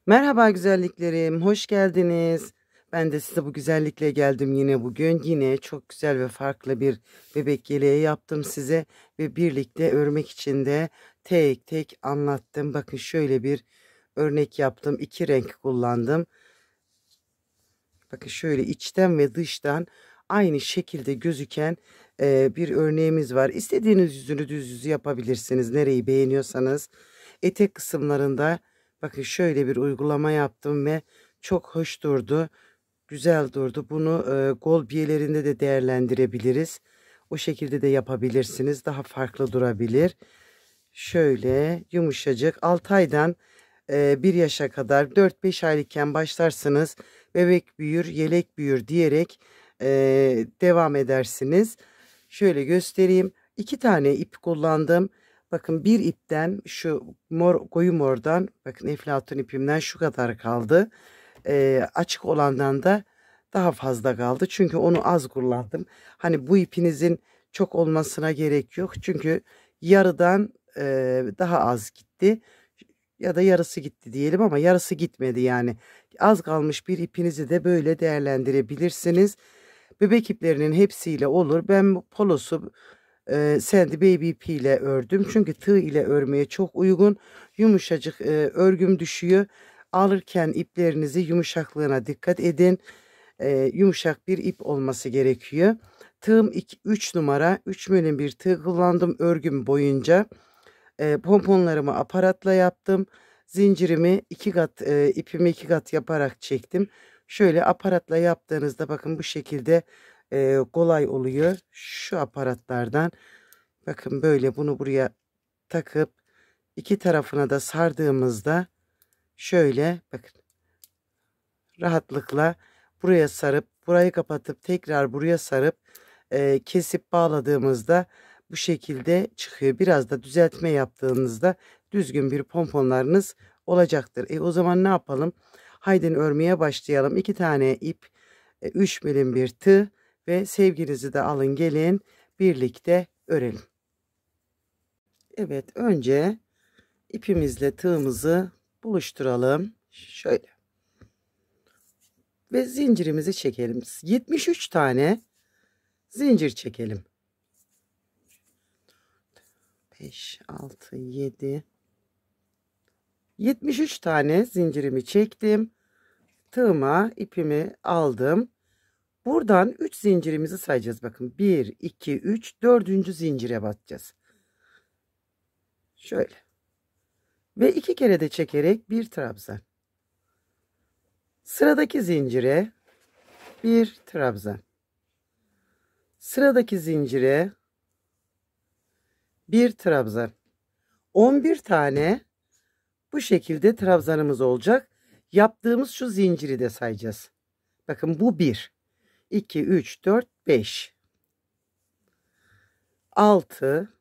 Merhaba güzelliklerim, hoş geldiniz. Ben de size bu güzellikle geldim yine bugün. Yine çok güzel ve farklı bir bebek yeleği yaptım size ve birlikte örmek için de tek tek anlattım. Bakın şöyle bir örnek yaptım. İki renk kullandım. Bakın şöyle içten ve dıştan aynı şekilde gözüken bir örneğimiz var. İstediğiniz yüzünü düz yüzü yapabilirsiniz. Nereyi beğeniyorsanız. Etek kısımlarında bakın şöyle bir uygulama yaptım ve çok hoş durdu. Güzel durdu. Bunu gol biyelerinde de değerlendirebiliriz. O şekilde de yapabilirsiniz. Daha farklı durabilir. Şöyle yumuşacık 6 aydan 1 yaşa kadar 4-5 aylıkken başlarsınız. Bebek büyür, yelek büyür diyerek devam edersiniz. Şöyle göstereyim. 2 tane ip kullandım. Bakın bir ipten şu mor koyu mordan bakın eflatun ipimden şu kadar kaldı. Açık olandan da daha fazla kaldı. Çünkü onu az kullandım. Hani bu ipinizin çok olmasına gerek yok. Çünkü yarıdan daha az gitti. Ya da yarısı gitti diyelim ama yarısı gitmedi yani. Az kalmış bir ipinizi de böyle değerlendirebilirsiniz. Bebek iplerinin hepsiyle olur. Ben bu polosu Sandy Baby ipi ile ördüm. Çünkü tığ ile örmeye çok uygun. Yumuşacık örgüm düşüyor. Alırken iplerinizi yumuşaklığına dikkat edin. Yumuşak bir ip olması gerekiyor. Tığım 3 numara 3 milim bir tığ kullandım örgüm boyunca. Pomponlarımı aparatla yaptım. Zincirimi iki kat ipimi iki kat yaparak çektim. Şöyle aparatla yaptığınızda bakın bu şekilde kolay oluyor. Şu aparatlardan bakın böyle bunu buraya takıp iki tarafına da sardığımızda şöyle bakın rahatlıkla buraya sarıp burayı kapatıp tekrar buraya sarıp kesip bağladığımızda bu şekilde çıkıyor. Biraz da düzeltme yaptığınızda düzgün bir pomponlarınız olacaktır. O zaman ne yapalım? Haydi örmeye başlayalım. 2 tane ip, 3 milim bir tığ ve sevginizi de alın gelin birlikte örelim. Evet, önce ipimizle tığımızı buluşturalım. Şöyle. Ve zincirimizi çekelim. 73 tane zincir çekelim. 5, 6, 7, 73 tane zincirimi çektim. Tığıma ipimi aldım. Buradan 3 zincirimizi sayacağız. Bakın 1, 2, 3, 4. zincire batacağız. Şöyle. Ve 2 kere de çekerek bir trabzan. Sıradaki zincire bir trabzan. Sıradaki zincire bir trabzan. 11 tane bu şekilde trabzanımız olacak. Yaptığımız şu zinciri de sayacağız. Bakın bu 1, 2, 3, 4, 5, 6,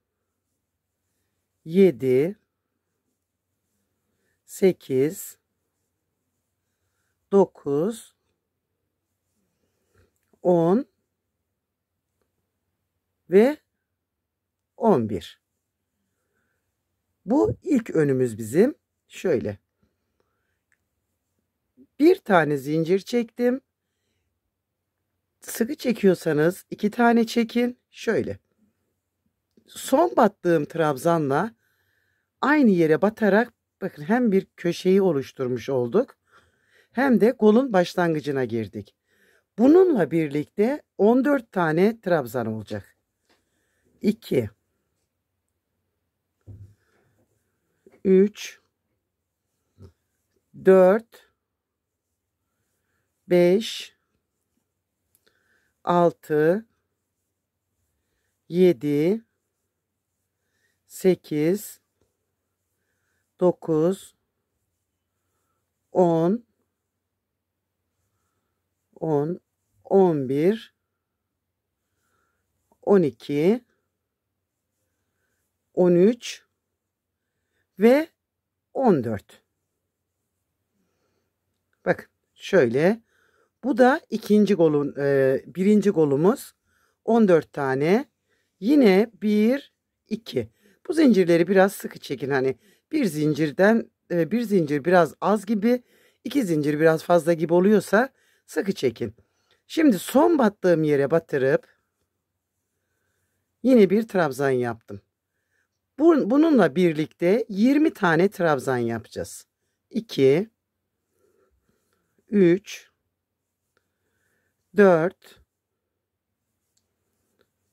7, 8, 9, 10 ve 11. Bu ilk önümüz bizim. Şöyle. Bir tane zincir çektim. Sıkı çekiyorsanız 2 tane çekin. Şöyle. Son battığım trabzanla aynı yere batarak bakın hem bir köşeyi oluşturmuş olduk hem de kolun başlangıcına girdik. Bununla birlikte 14 tane trabzan olacak. 2, 3, 4, 5, 6, 7, 8, 9, 10, 11, 12, 13 ve 14. Bakın şöyle. Bu da ikinci golun birinci golumuz. 14 tane. Yine 1, 2. Bu zincirleri biraz sıkı çekin. Hani bir zincirden bir zincir biraz az gibi, iki zincir biraz fazla gibi oluyorsa sıkı çekin. Şimdi son battığım yere batırıp yine bir trabzan yaptım. Bununla birlikte 20 tane trabzan yapacağız. 2, 3, 4,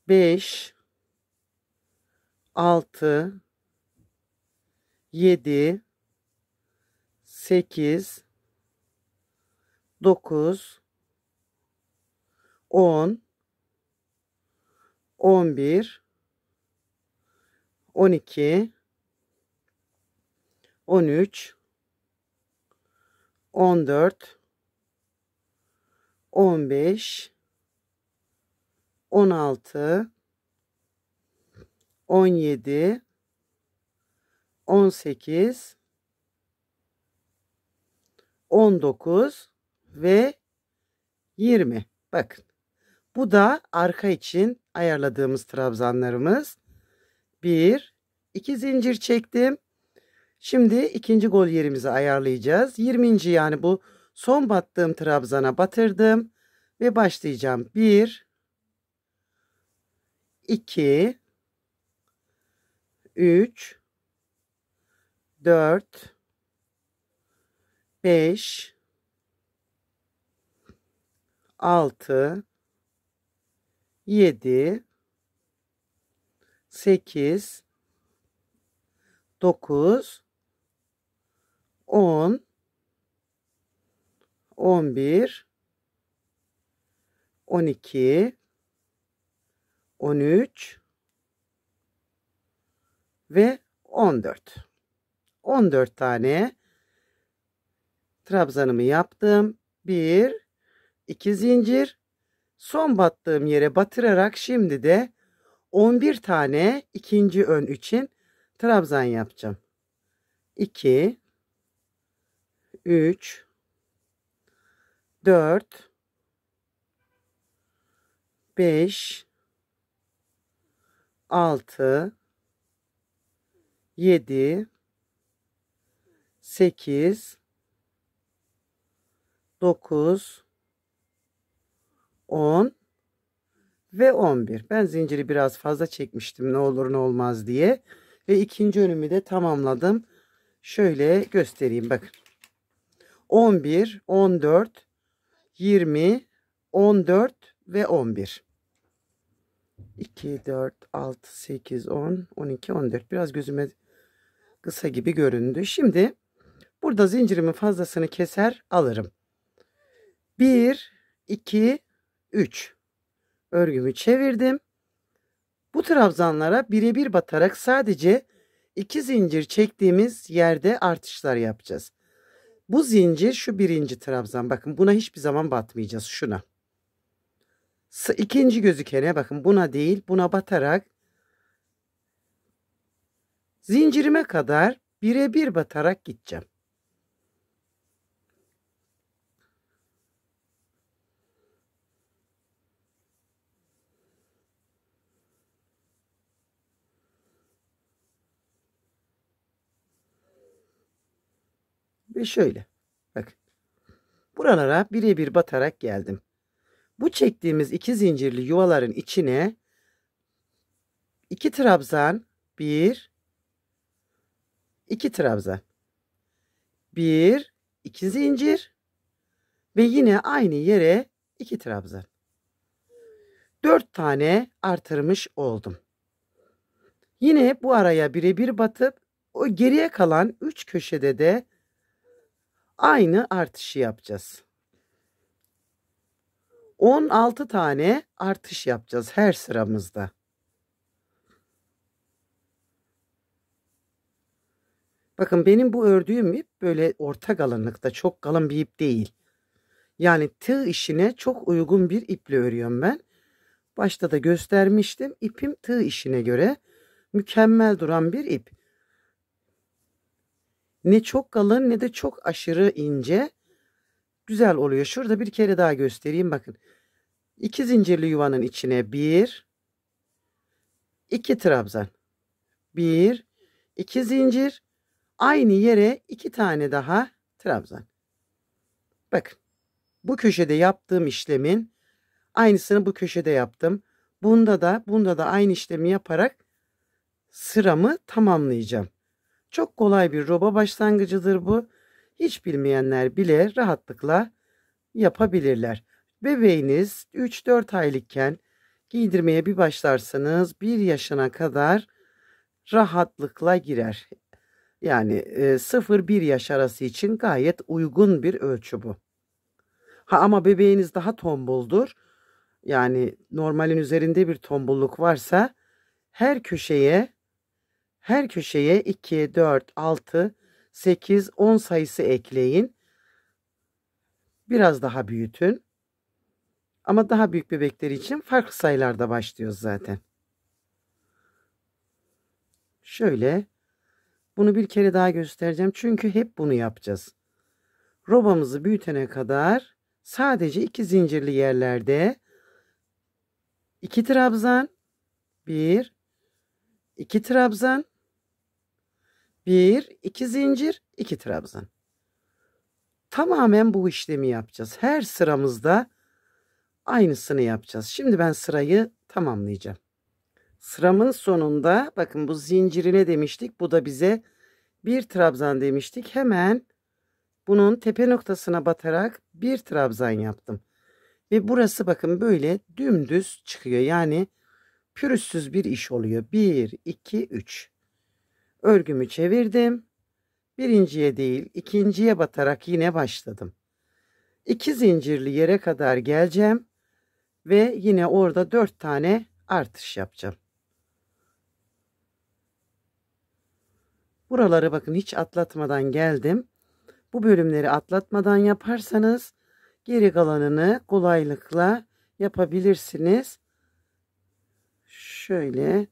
5, 6, 7, 8, 9, 10, 11, 12, 13, 14, 15, 16, 17, 18, 19 ve 20. Bakın. Bu da arka için ayarladığımız trabzanlarımız. 1, 2 zincir çektim. Şimdi ikinci gol yerimizi ayarlayacağız. 20. yani bu son battığım trabzana batırdım ve başlayacağım. 1, 2, 3, 4, 5, 6, 7, 8, 9, 10, 11, 12, 13 ve 14. 14 tane trabzanımı yaptım. 1, 2 zincir. Son battığım yere batırarak şimdi de 11 tane ikinci ön için trabzan yapacağım. 2, 3, 4, 5, 6, 7, 8, 9, 10 ve 11. Ben zinciri biraz fazla çekmiştim ne olur ne olmaz diye. Ve ikinci önümü de tamamladım. Şöyle göstereyim bakın. 11, 14, 20, 14 ve 11. 2, 4, 6, 8, 10, 12, 14. Biraz gözüme kısa gibi göründü. Şimdi burada zincirimin fazlasını keser alırım. 1, 2, 3. Örgümü çevirdim. Bu trabzanlara birebir batarak sadece 2 zincir çektiğimiz yerde artışlar yapacağız. Bu zincir şu birinci trabzan. Bakın buna hiçbir zaman batmayacağız. Şuna. İkinci gözükene bakın buna değil buna batarak zincirime kadar birebir batarak gideceğim. Ve şöyle. Bakın. Buralara birebir batarak geldim. Bu çektiğimiz 2 zincirli yuvaların içine 2 trabzan, 1, 2 trabzan, 1, 2 zincir ve yine aynı yere 2 trabzan. 4 tane artırmış oldum. Yine bu araya birebir batıp o geriye kalan 3 köşede de aynı artışı yapacağız. 16 tane artış yapacağız her sıramızda. Bakın benim bu ördüğüm ip böyle orta kalınlıkta, çok kalın bir ip değil. Yani tığ işine çok uygun bir iple örüyorum ben. Başta da göstermiştim. İpim tığ işine göre mükemmel duran bir ip. Ne çok kalın ne de çok aşırı ince. Güzel oluyor. Şurada bir kere daha göstereyim bakın. 2 zincirli yuvanın içine 1, 2 trabzan. 1, 2 zincir. Aynı yere 2 tane daha trabzan. Bakın bu köşede yaptığım işlemin aynısını bu köşede yaptım. Bunda da aynı işlemi yaparak sıramı tamamlayacağım. Çok kolay bir roba başlangıcıdır bu. Hiç bilmeyenler bile rahatlıkla yapabilirler. Bebeğiniz 3-4 aylıkken giydirmeye bir başlarsanız 1 yaşına kadar rahatlıkla girer. Yani 0-1 yaş arası için gayet uygun bir ölçü bu. Ama bebeğiniz daha tombuldur. Yani normalin üzerinde bir tombulluk varsa her köşeye 2, 4, 6, 8, 10 sayısı ekleyin. Biraz daha büyütün. Ama daha büyük bebekler için farklı sayılarda başlıyoruz zaten. Şöyle bunu bir kere daha göstereceğim. Çünkü hep bunu yapacağız. Robamızı büyütene kadar sadece 2 zincirli yerlerde 2 trabzan, 1, 2 trabzan, 1, 2 zincir, 2 trabzan. Tamamen bu işlemi yapacağız. Her sıramızda aynısını yapacağız. Şimdi ben sırayı tamamlayacağım. Sıramın sonunda bakın bu zinciri ne demiştik? Bu da bize 1 trabzan demiştik. Hemen bunun tepe noktasına batarak 1 trabzan yaptım. Ve burası bakın böyle dümdüz çıkıyor. Yani pürüzsüz bir iş oluyor. 1, 2, 3. Örgümü çevirdim. Birinciye değil ikinciye batarak yine başladım. 2 zincirli yere kadar geleceğim. Ve yine orada 4 tane artış yapacağım. Buraları bakın hiç atlatmadan geldim. Bu bölümleri atlatmadan yaparsanız geri kalanını kolaylıkla yapabilirsiniz. Şöyle.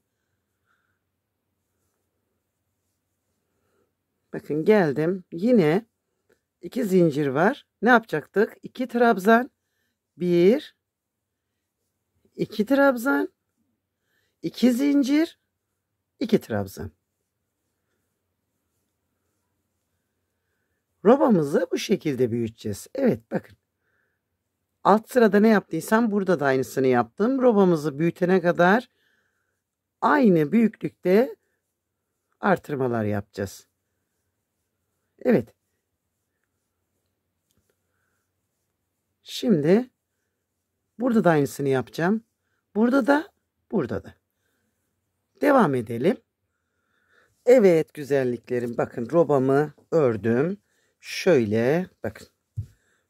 Bakın geldim. Yine 2 zincir var. Ne yapacaktık? 2 trabzan. 1, 2 trabzan. 2 zincir. 2 trabzan. Robamızı bu şekilde büyüteceğiz. Evet bakın. Alt sırada ne yaptıysam burada da aynısını yaptım. Robamızı büyütene kadar aynı büyüklükte artırmalar yapacağız. Evet. Şimdi burada da aynısını yapacağım. Burada da. Devam edelim. Evet güzelliklerim. Bakın robamı ördüm. Şöyle bakın.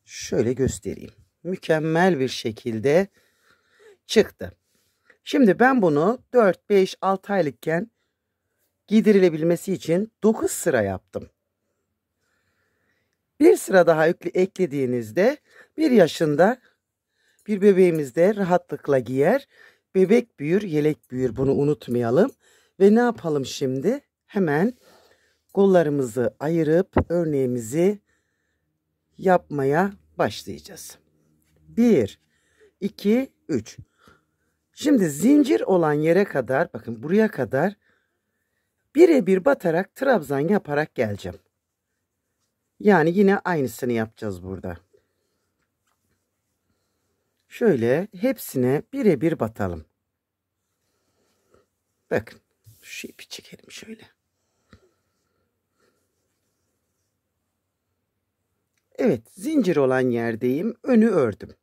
Şöyle göstereyim. Mükemmel bir şekilde çıktı. Şimdi ben bunu 4, 5, 6 aylıkken giydirilebilmesi için 9 sıra yaptım. Bir sıra daha eklediğinizde 1 yaşında bir bebeğimiz de rahatlıkla giyer. Bebek büyür, yelek büyür. Bunu unutmayalım. Ve ne yapalım şimdi? Hemen kollarımızı ayırıp örneğimizi yapmaya başlayacağız. 1, 2, 3. Şimdi zincir olan yere kadar, bakın buraya kadar birebir batarak trabzan yaparak geleceğim. Yani yine aynısını yapacağız burada. Şöyle hepsine birebir batalım. Bakın şu ipi çekelim şöyle. Evet zincir olan yerdeyim. Önü ördüm.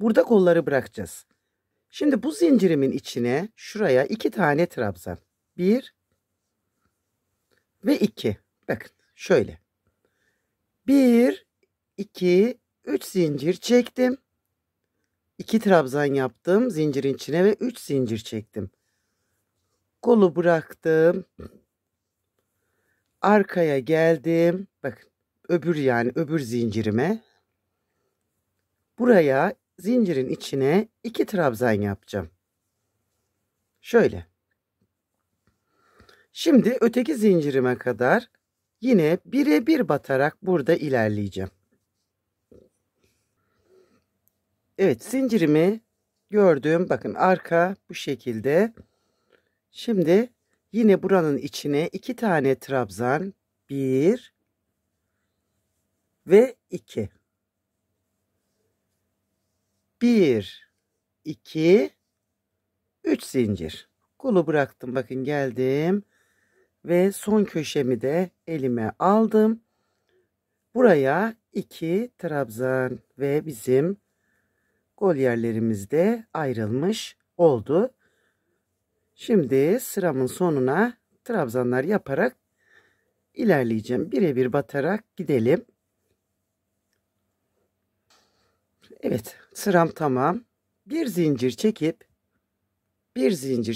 Burada kolları bırakacağız. Şimdi bu zincirimin içine şuraya 2 tane trabzan. 1 ve 2. Bakın şöyle. 1, 2, 3 zincir çektim. 2 trabzan yaptım zincirin içine ve 3 zincir çektim. Kolu bıraktım. Arkaya geldim. Bakın öbür zincirime. Buraya zincirin içine 2 trabzan yapacağım. Şöyle. Şimdi öteki zincirime kadar yine birebir batarak burada ilerleyeceğim. Evet zincirimi gördüm. Bakın arka bu şekilde. Şimdi yine buranın içine 2 tane trabzan. 1 ve 2. 1, 2, 3 zincir. Kolu bıraktım. Bakın geldim. Ve son köşemi de elime aldım. Buraya 2 trabzan ve bizim kol yerlerimiz de ayrılmış oldu. Şimdi sıramın sonuna trabzanlar yaparak ilerleyeceğim. Birebir batarak gidelim. Evet, sıram tamam. Bir zincir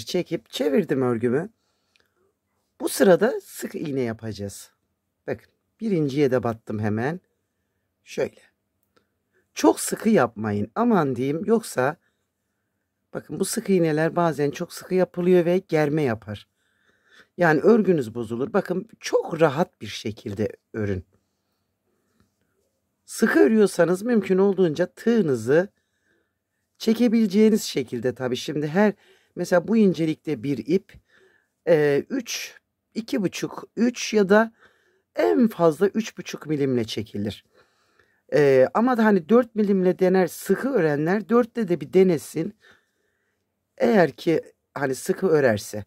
çekip çevirdim örgümü. Bu sırada sık iğne yapacağız. Bakın, birinciye de battım hemen. Şöyle. Çok sıkı yapmayın. Aman diyeyim, yoksa bakın bu sık iğneler bazen çok sıkı yapılıyor ve germe yapar. Yani örgünüz bozulur. Bakın, çok rahat bir şekilde örün. Sıkı örüyorsanız mümkün olduğunca tığınızı çekebileceğiniz şekilde, tabii şimdi mesela bu incelikte bir ip 3, 2,5, 3 ya da en fazla 3,5 milimle çekilir. Ama da hani 4 milimle dener, sıkı örenler 4'te de bir denesin. Eğer ki hani sıkı örerse.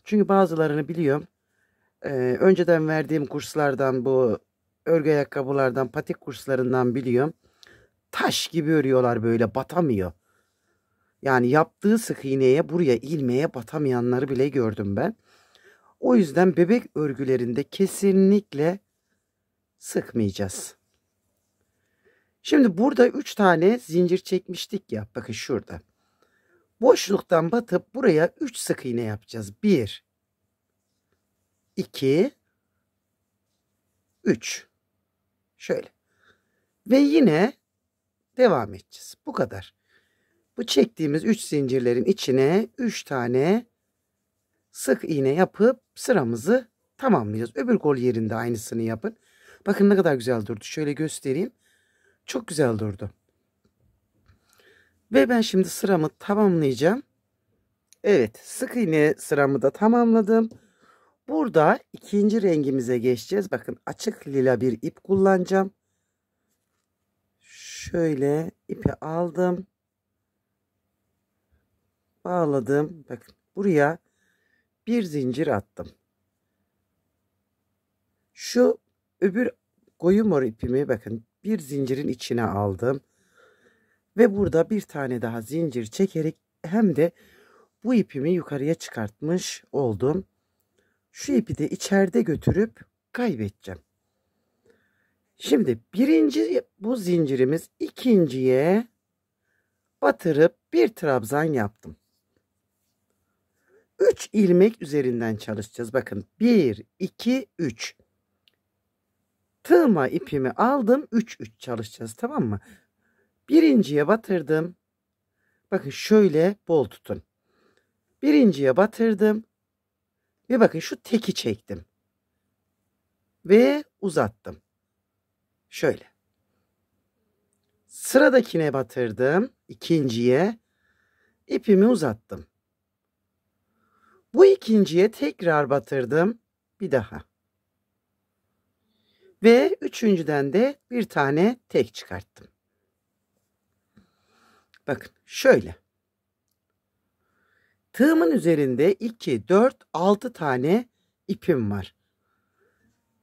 Çünkü bazılarını biliyorum. Önceden verdiğim kurslardan, bu örgü ayakkabılardan, patik kurslarından biliyorum. Taş gibi örüyorlar, böyle batamıyor. Yani yaptığı sık iğneye, buraya ilmeğe batamayanları bile gördüm ben. O yüzden bebek örgülerinde kesinlikle sıkmayacağız. Şimdi burada 3 tane zincir çekmiştik ya. Bakın şurada. Boşluktan batıp buraya 3 sık iğne yapacağız. 1, 2, 3. Şöyle. Ve yine devam edeceğiz. Bu kadar. Bu çektiğimiz 3 zincirlerin içine 3 tane sık iğne yapıp sıramızı tamamlayacağız. Öbür kol yerinde aynısını yapın. Bakın ne kadar güzel durdu. Şöyle göstereyim. Çok güzel durdu. Ve ben şimdi sıramı tamamlayacağım. Evet, sık iğne sıramı da tamamladım. Burada ikinci rengimize geçeceğiz. Bakın, açık lila bir ip kullanacağım. Şöyle ipi aldım. Bağladım. Bakın, buraya bir zincir attım. Şu öbür koyu mor ipimi bakın bir zincirin içine aldım. Ve burada bir tane daha zincir çekerek hem de bu ipimi yukarıya çıkartmış oldum. Şu ipi de içeride götürüp kaybedeceğim. Şimdi birinci bu zincirimiz, ikinciye batırıp bir trabzan yaptım. 3 ilmek üzerinden çalışacağız. Bakın 1, 2, 3. Tığıma ipimi aldım. 3, 3 çalışacağız, tamam mı? Birinciye batırdım. Bakın şöyle bol tutun. Birinciye batırdım. Ve bakın şu teki çektim. Ve uzattım. Şöyle. Sıradakine batırdım. İkinciye ipimi uzattım. Bu ikinciye tekrar batırdım. Bir daha. Ve üçüncüden de bir tane tek çıkarttım. Bakın şöyle. Tığımın üzerinde 2, 4, 6 tane ipim var.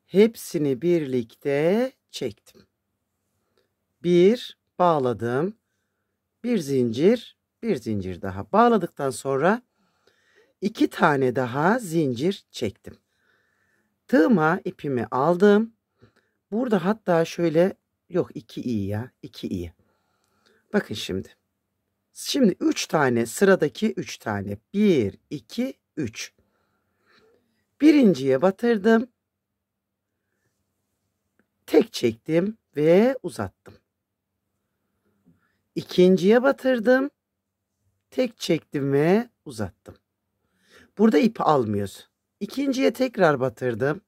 Hepsini birlikte çektim. Bir bağladım. Bir zincir, bir zincir daha. Bağladıktan sonra 2 tane daha zincir çektim. Tığıma ipimi aldım. Burada hatta şöyle, yok 2 iyi ya, 2 iyi. Bakın şimdi. Şimdi 3 tane, sıradaki 3 tane. 1, 2, 3. Birinciye batırdım. Tek çektim ve uzattım. İkinciye batırdım. Tek çektim ve uzattım. Burada ip almıyoruz. İkinciye tekrar batırdım.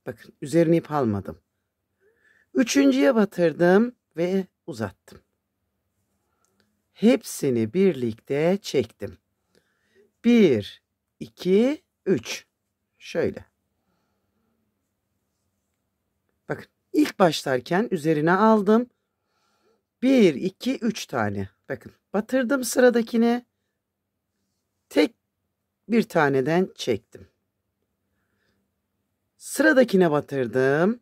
Bakın, üzerine ip almadım. Üçüncüye batırdım ve uzattım. Hepsini birlikte çektim. 1, 2, 3. Şöyle. Bakın ilk başlarken üzerine aldım. 1, 2, 3 tane. Bakın batırdım sıradakine. Tek bir taneden çektim. Sıradakine batırdım.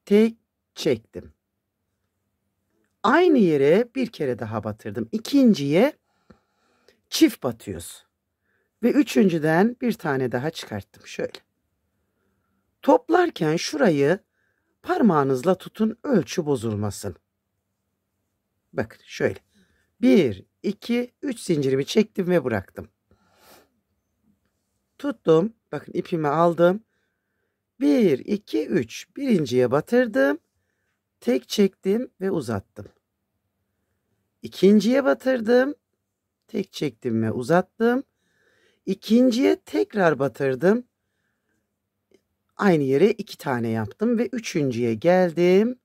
Tek çektim. Aynı yere bir kere daha batırdım. İkinciye çift batıyoruz. Ve üçüncüden bir tane daha çıkarttım. Şöyle. Toplarken şurayı parmağınızla tutun, ölçü bozulmasın. Bakın şöyle. 1, 2, 3 zincirimi çektim ve bıraktım. Tuttum. Bakın ipimi aldım. 1, 2, 3. Birinciye batırdım. Tek çektim ve uzattım. İkinciye batırdım. Tek çektim ve uzattım. İkinciye tekrar batırdım. Aynı yere 2 tane yaptım ve üçüncüye geldim.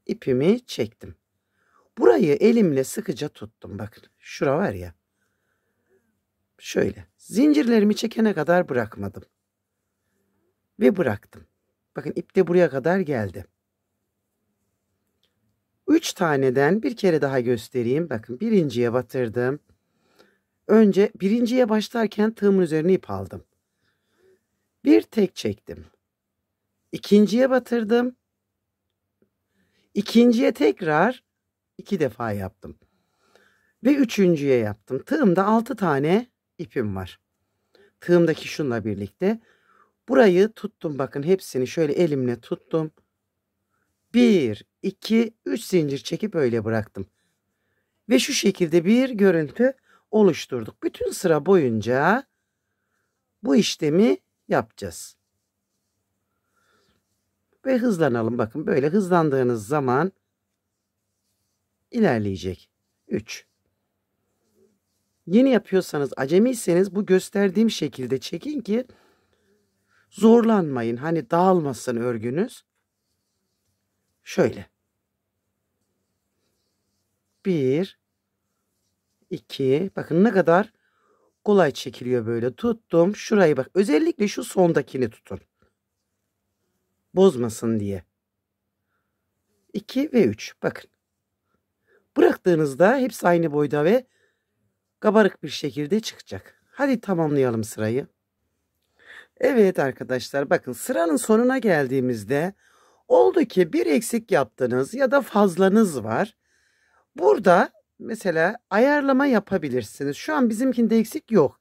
İpimi çektim. Burayı elimle sıkıca tuttum. Bakın şura var ya. Şöyle zincirlerimi çekene kadar bırakmadım. Ve bıraktım. Bakın ip de buraya kadar geldi. 3 taneden bir kere daha göstereyim. Bakın birinciye batırdım. Önce birinciye başlarken tığımın üzerine ip aldım. Bir tek çektim. İkinciye batırdım. İkinciye tekrar 2 defa yaptım. Ve üçüncüye yaptım. Tığımda 6 tane ipim var. Tığımdaki şunla birlikte. Burayı tuttum. Bakın hepsini şöyle elimle tuttum. 1, 2, 3 zincir çekip öyle bıraktım. Ve şu şekilde bir görüntü oluşturduk. Bütün sıra boyunca bu işlemi yapacağız. Ve hızlanalım. Bakın böyle hızlandığınız zaman ilerleyecek. 3. Yeni yapıyorsanız, acemiyseniz bu gösterdiğim şekilde çekin ki zorlanmayın. Hani dağılmasın örgünüz. Şöyle. 1, 2. Bakın ne kadar kolay çekiliyor böyle. Tuttum. Şurayı bak. Özellikle şu sondakini tutun. Bozmasın diye. 2 ve 3. Bakın. Bıraktığınızda hepsi aynı boyda ve kabarık bir şekilde çıkacak. Hadi tamamlayalım sırayı. Evet arkadaşlar, bakın sıranın sonuna geldiğimizde oldu ki bir eksik yaptınız ya da fazlanız var. Burada mesela ayarlama yapabilirsiniz. Şu an bizimkinde eksik yok.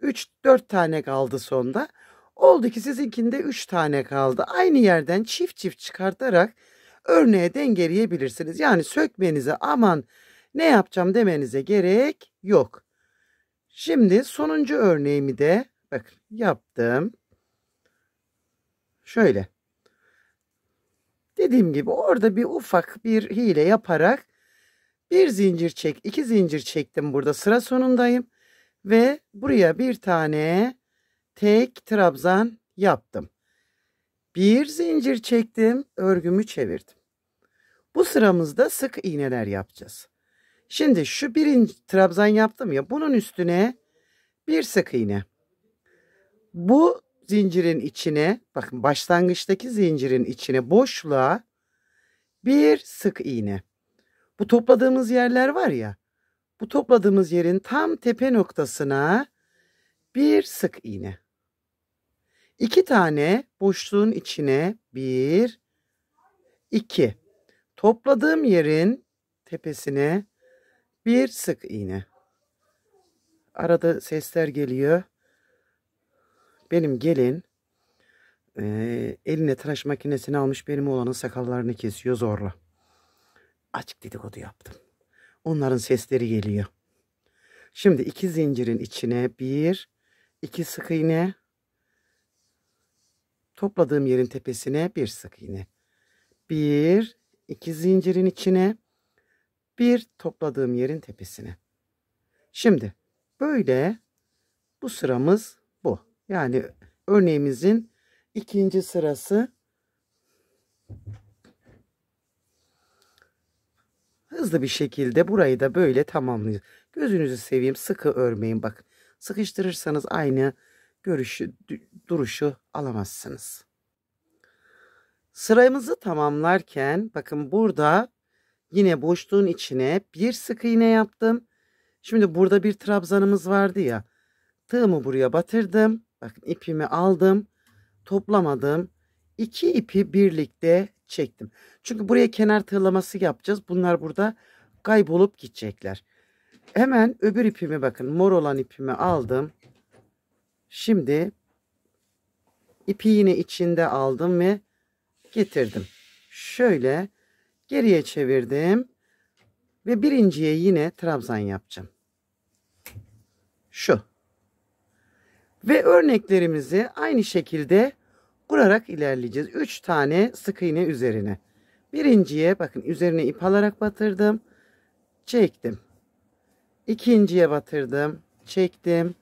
3-4 tane kaldı sonda. Oldu ki sizinkinde 3 tane kaldı. Aynı yerden çift çift çıkartarak örneğe dengeleyebilirsiniz. Yani sökmenize, aman ne yapacağım demenize gerek yok. Şimdi sonuncu örneğimi de bakın yaptım. Şöyle. Dediğim gibi orada bir ufak bir hile yaparak bir zincir çek, 2 zincir çektim, burada sıra sonundayım ve buraya bir tane tek trabzan yaptım. Bir zincir çektim, örgümü çevirdim. Bu sıramızda sık iğneler yapacağız. Şimdi şu birinci trabzan yaptım ya, bunun üstüne bir sık iğne. Bu zincirin içine, bakın başlangıçtaki zincirin içine, boşluğa bir sık iğne. Bu topladığımız yerler var ya, bu topladığımız yerin tam tepe noktasına bir sık iğne. 2 tane boşluğun içine 1, 2. Topladığım yerin tepesine bir sık iğne. Arada sesler geliyor. Benim gelin eline tıraş makinesini almış, benim oğlanın sakallarını kesiyor zorla. Açık dedikodu yaptım. Onların sesleri geliyor. Şimdi 2 zincirin içine 1, 2 sık iğne. Topladığım yerin tepesine bir sık iğne. 1, 2 zincirin içine, bir topladığım yerin tepesine. Şimdi böyle bu sıramız bu. Yani örneğimizin ikinci sırası. Hızlı bir şekilde burayı da böyle tamamlayacağız. Gözünüzü seveyim, sıkı örmeyin. Bak, sıkıştırırsanız aynı görüşü, duruşu alamazsınız. Sıramızı tamamlarken bakın burada yine boşluğun içine bir sık iğne yaptım. Şimdi burada bir trabzanımız vardı ya. Tığımı buraya batırdım. Bakın ipimi aldım. Toplamadım. İki ipi birlikte çektim. Çünkü buraya kenar tığlaması yapacağız. Bunlar burada kaybolup gidecekler. Hemen öbür ipimi bakın mor olan ipimi aldım. Şimdi ipi yine içinde aldım ve getirdim. Şöyle geriye çevirdim ve birinciye yine trabzan yapacağım. Şu. Ve örneklerimizi aynı şekilde kurarak ilerleyeceğiz. 3 tane sık iğne üzerine. Birinciye bakın üzerine ip alarak batırdım. Çektim. İkinciye batırdım. Çektim.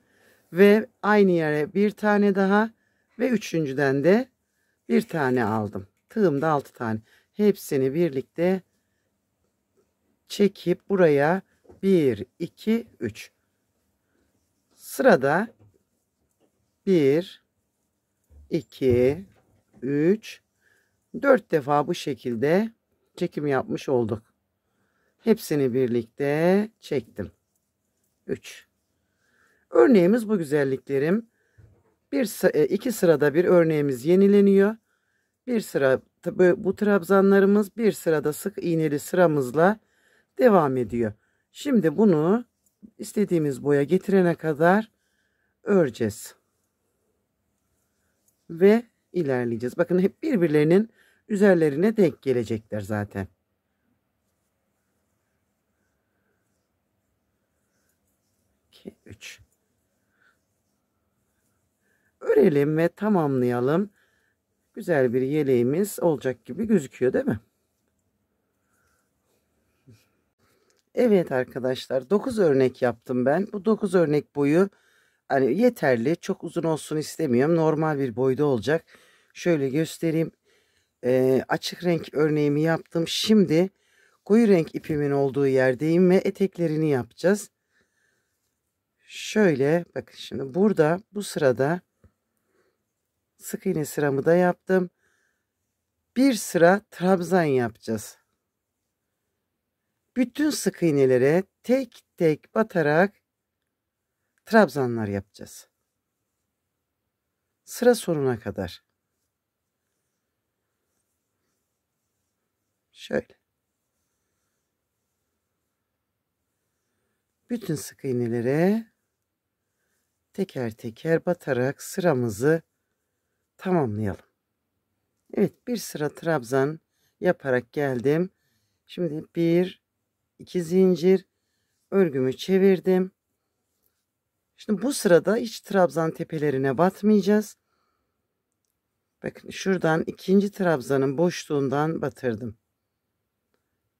Ve aynı yere bir tane daha. Ve üçüncüden de bir tane aldım. Tığımda 6 tane. Hepsini birlikte çekip buraya 1, 2, 3. Sırada 1, 2, 3, 4 defa bu şekilde çekim yapmış olduk. Hepsini birlikte çektim. 3. Örneğimiz bu güzelliklerim. İki sırada bir örneğimiz yenileniyor. Bir sıra bu trabzanlarımız bir sırada sık iğneli sıramızla devam ediyor. Şimdi bunu istediğimiz boya getirene kadar öreceğiz. Ve ilerleyeceğiz. Bakın hep birbirlerinin üzerlerine denk gelecekler zaten. 2, 3. Örelim ve tamamlayalım. Güzel bir yeleğimiz olacak gibi gözüküyor değil mi? Evet arkadaşlar 9 örnek yaptım ben. Bu 9 örnek boyu hani yeterli. Çok uzun olsun istemiyorum. Normal bir boyda olacak. Şöyle göstereyim. Açık renk örneğimi yaptım. Şimdi koyu renk ipimin olduğu yerdeyim ve eteklerini yapacağız. Şöyle bakın şimdi burada bu sırada sık iğne sıramı da yaptım. Bir sıra trabzan yapacağız. Bütün sık iğnelere tek tek batarak trabzanlar yapacağız. Sıra sonuna kadar. Şöyle. Bütün sık iğnelere teker teker batarak sıramızı tamamlayalım. Evet bir sıra trabzan yaparak geldim. Şimdi bir iki zincir örgümü çevirdim. Şimdi bu sırada hiç trabzan tepelerine batmayacağız. Bakın şuradan ikinci trabzanın boşluğundan batırdım.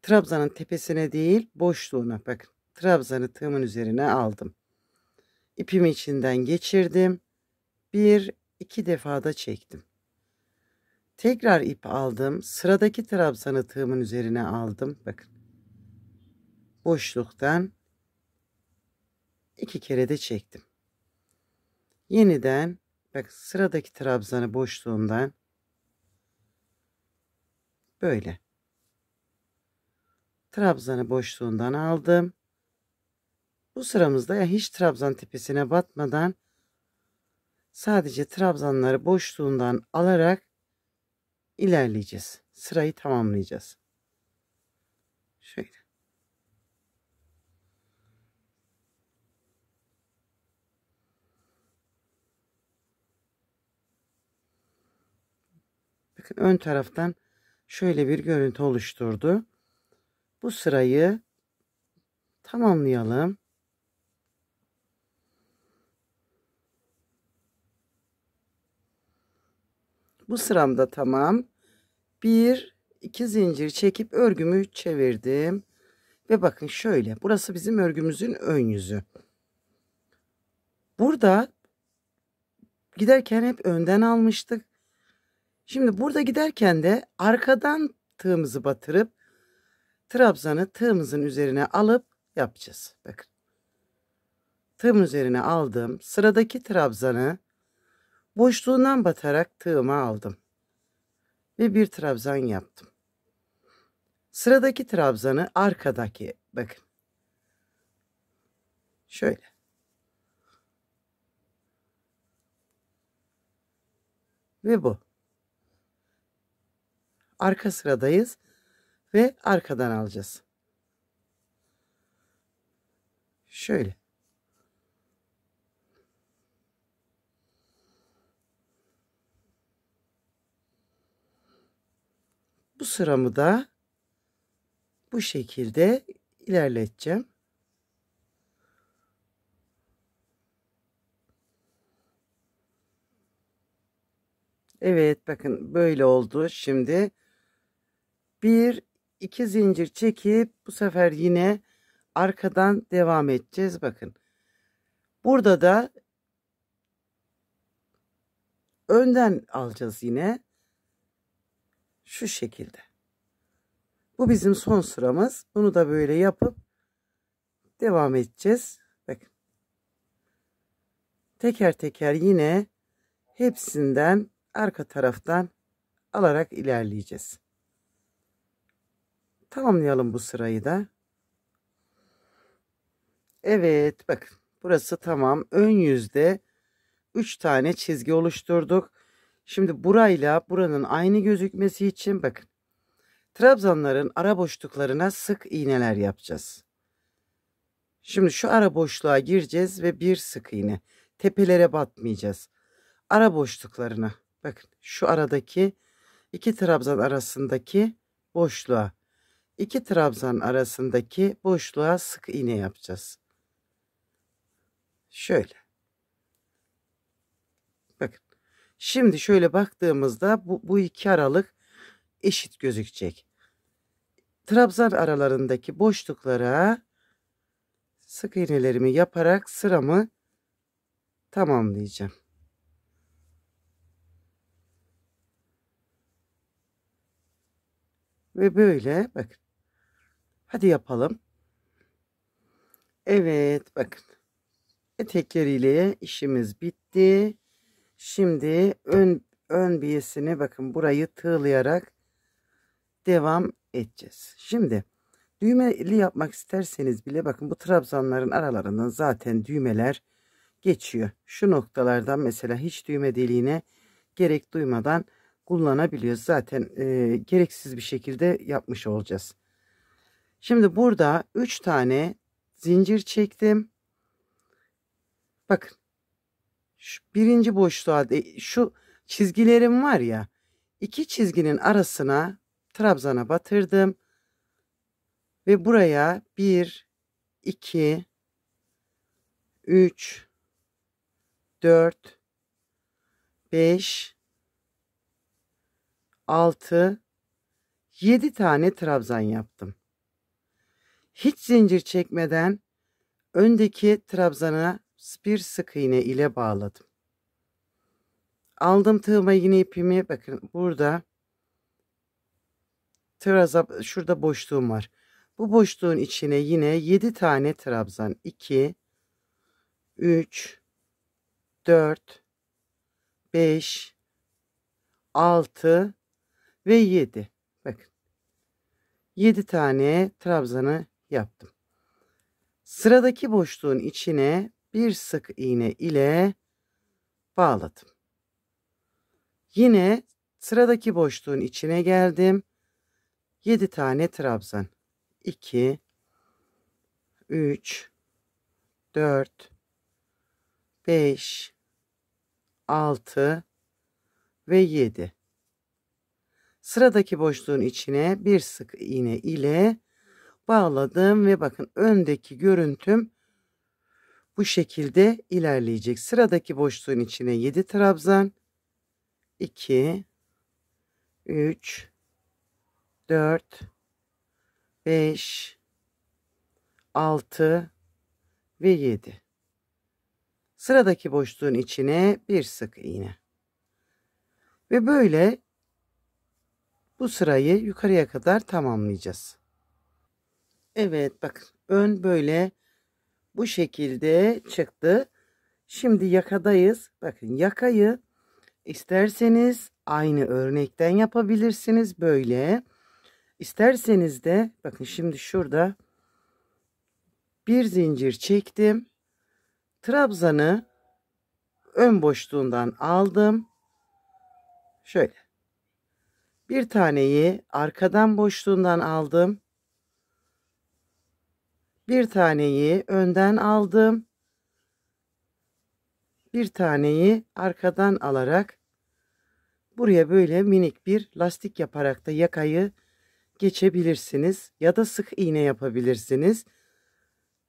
Trabzanın tepesine değil boşluğuna bakın. Trabzanı tığımın üzerine aldım. İpimi içinden geçirdim. Bir iki defa da çektim. Tekrar ip aldım. Sıradaki trabzanı tığımın üzerine aldım. Bakın. Boşluktan iki kere de çektim. Yeniden bak sıradaki trabzanı boşluğundan böyle. Trabzanı boşluğundan aldım. Bu sıramızda ya hiç trabzan tepesine batmadan sadece trabzanları boşluğundan alarak ilerleyeceğiz. Sırayı tamamlayacağız. Şöyle. Bakın ön taraftan şöyle bir görüntü oluşturdu. Bu sırayı tamamlayalım. Bu sıramda tamam. Bir iki zincir çekip örgümü çevirdim. Ve bakın şöyle. Burası bizim örgümüzün ön yüzü. Burada giderken hep önden almıştık. Şimdi burada giderken de arkadan tığımızı batırıp trabzanı tığımızın üzerine alıp yapacağız. Bakın. Tığımın üzerine aldım. Sıradaki trabzanı boşluğundan batarak tığıma aldım. ve bir trabzan yaptım. Sıradaki trabzanı arkadaki, bakın. Şöyle. Ve bu. Arka sıradayız ve arkadan alacağız. Şöyle. Bu sıramı da bu şekilde ilerleteceğim. Evet, bakın böyle oldu. Şimdi bir iki zincir çekip bu sefer yine arkadan devam edeceğiz. Bakın. Burada da önden alacağız yine. Şu şekilde. Bu bizim son sıramız. Bunu da böyle yapıp devam edeceğiz. Bakın. Teker teker yine hepsinden arka taraftan alarak ilerleyeceğiz. Tamamlayalım bu sırayı da. Evet, bakın. Burası tamam. Ön yüzde 3 tane çizgi oluşturduk. Şimdi burayla buranın aynı gözükmesi için bakın. Trabzanların ara boşluklarına sık iğneler yapacağız. Şimdi şu ara boşluğa gireceğiz ve bir sık iğne. Tepelere batmayacağız. Ara boşluklarına. Bakın şu aradaki iki trabzan arasındaki boşluğa. İki trabzan arasındaki boşluğa sık iğne yapacağız. Şöyle. Bakın. Şimdi şöyle baktığımızda bu iki aralık eşit gözükecek. Trabzan aralarındaki boşluklara sık iğnelerimi yaparak sıramı tamamlayacağım. Ve böyle bakın. Hadi yapalım. Evet, bakın. Etekleriyle işimiz bitti. Şimdi ön biyesini bakın burayı tığlayarak devam edeceğiz. Şimdi düğmeli yapmak isterseniz bile bakın bu trabzanların aralarından zaten düğmeler geçiyor. Şu noktalardan mesela hiç düğme deliğine gerek duymadan kullanabiliyoruz. Zaten gereksiz bir şekilde yapmış olacağız. Şimdi burada 3 tane zincir çektim. Bakın. Şu birinci boşluğa şu çizgilerim var ya, iki çizginin arasına trabzana batırdım ve buraya 1 2 3 4 5 6 7 tane trabzan yaptım. Hiç zincir çekmeden öndeki trabzana bir sık iğne ile bağladım. Aldım tığıma yine ipimi, bakın burada şurada boşluğum var. Bu boşluğun içine yine 7 tane trabzan, 2 3 4 5 6 ve 7. Bakın. 7 tane trabzanı yaptım. Sıradaki boşluğun içine bir sık iğne ile bağladım. Yine sıradaki boşluğun içine geldim. 7 tane trabzan. 2 3 4 5 6 ve 7. Sıradaki boşluğun içine bir sık iğne ile bağladım ve bakın öndeki görüntüm bu şekilde ilerleyecek. Sıradaki boşluğun içine 7 trabzan, 2 3 4 5 6 ve 7. Sıradaki boşluğun içine bir sık iğne. Ve böyle bu sırayı yukarıya kadar tamamlayacağız. Evet, bakın ön böyle bu şekilde çıktı. Şimdi yakadayız. Bakın yakayı isterseniz aynı örnekten yapabilirsiniz böyle. İsterseniz de bakın şimdi şurada bir zincir çektim. Trabzanı ön boşluğundan aldım. Şöyle. Bir taneyi arkadan boşluğundan aldım. Bir taneyi önden aldım. Bir taneyi arkadan alarak buraya böyle minik bir lastik yaparak da yakayı geçebilirsiniz. Ya da sık iğne yapabilirsiniz.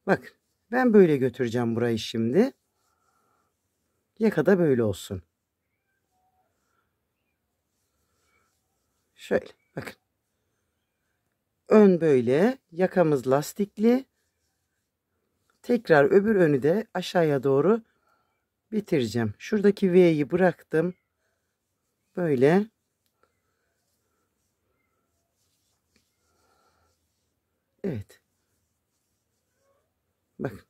Bakın ben böyle götüreceğim burayı şimdi. Yaka da böyle olsun. Şöyle bakın. Ön böyle, yakamız lastikli. Tekrar öbür önü de aşağıya doğru bitireceğim. Şuradaki V'yi bıraktım. Böyle. Evet. Bakın.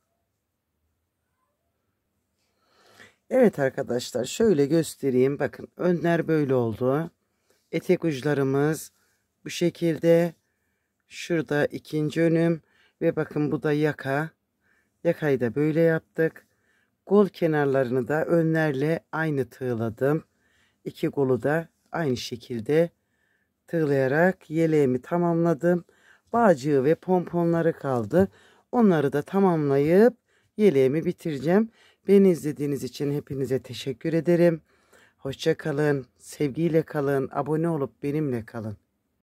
Evet arkadaşlar, şöyle göstereyim. Bakın önler böyle oldu. Etek uçlarımız bu şekilde. Şurada ikinci önüm ve bakın bu da yaka. Yakayı da böyle yaptık. Kol kenarlarını da önlerle aynı tığladım. İki kolu da aynı şekilde tığlayarak yeleğimi tamamladım. Bağcığı ve pomponları kaldı. Onları da tamamlayıp yeleğimi bitireceğim. Beni izlediğiniz için hepinize teşekkür ederim. Hoşça kalın, sevgiyle kalın, abone olup benimle kalın.